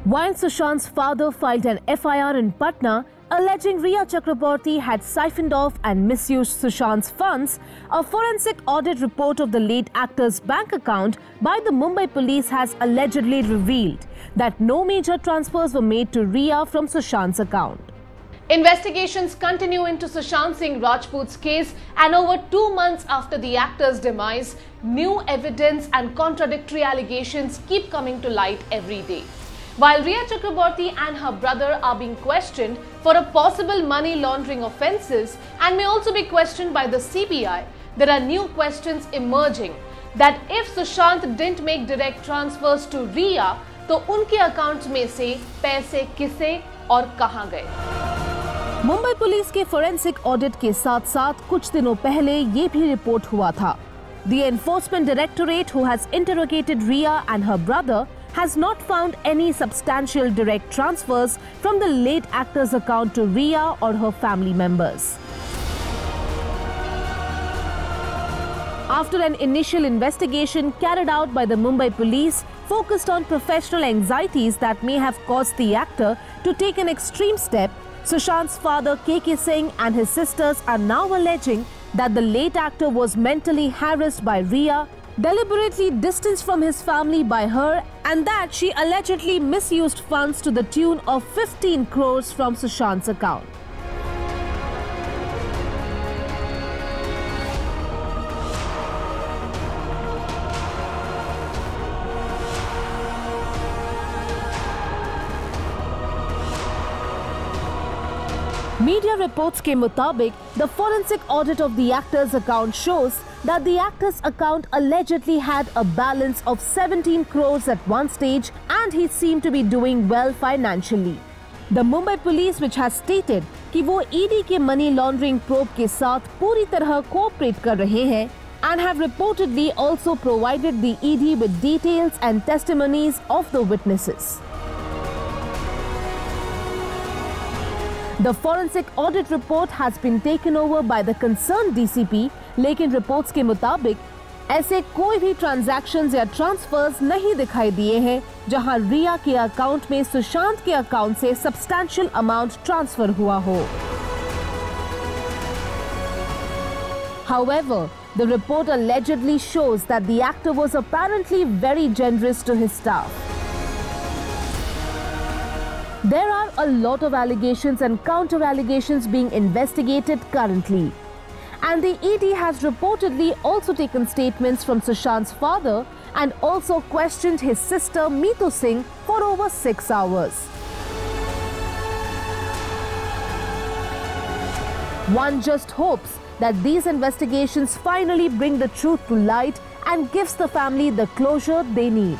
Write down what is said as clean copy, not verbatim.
While Sushant's father filed an FIR in Patna alleging Rhea Chakraborty had siphoned off and misused Sushant's funds, a forensic audit report of the late actor's bank account by the Mumbai police has allegedly revealed that no major transfers were made to Rhea from Sushant's account. Investigations continue into Sushant Singh Rajput's case, and over 2 months after the actor's demise, new evidence and contradictory allegations keep coming to light every day. While Rhea Chakraborty and her brother are being questioned for a possible money laundering offences and may also be questioned by the CBI, there are new questions emerging that if Sushant didn't make direct transfers to Rhea, तो उनके accounts में से पैसे किसे और कहां गए। Mumbai police के फोरेंसिक ऑडिट के साथ साथ कुछ दिनों पहले ये भी रिपोर्ट हुआ था। The Enforcement Directorate, who has interrogated Rhea and her brother, has not found any substantial direct transfers from the late actor's account to Rhea or her family members. After an initial investigation carried out by the Mumbai police focused on professional anxieties that may have caused the actor to take an extreme step, Sushant's father KK Singh and his sisters are now alleging that the late actor was mentally harassed by Rhea, deliberately distanced from his family by her, and that she allegedly misused funds to the tune of 15 crores from Sushant's account. Media reports के मुताबिक, the forensic audit of the actor's account shows that the actor's account allegedly had a balance of 17 crores at one stage and he seemed to be doing well financially. The Mumbai police, which has stated कि वो ED के money laundering probe के साथ पूरी तरह cooperate कर रहे हैं and have reportedly also provided the ED with details and testimonies of the witnesses. The forensic audit report has been taken over by the concerned DCP, लेकिन reports के मुताबिक ऐसे कोई भी transactions या transfers नहीं दिखाई दिए हैं जहां रिया के अकाउंट में सुशांत के अकाउंट से substantial amount transfer हुआ हो। However, the report allegedly shows that the actor was apparently very generous to his staff. There are a lot of allegations and counter-allegations being investigated currently. And the ED has reportedly also taken statements from Sushant's father and also questioned his sister Meetu Singh for over 6 hours. One just hopes that these investigations finally bring the truth to light and gives the family the closure they need.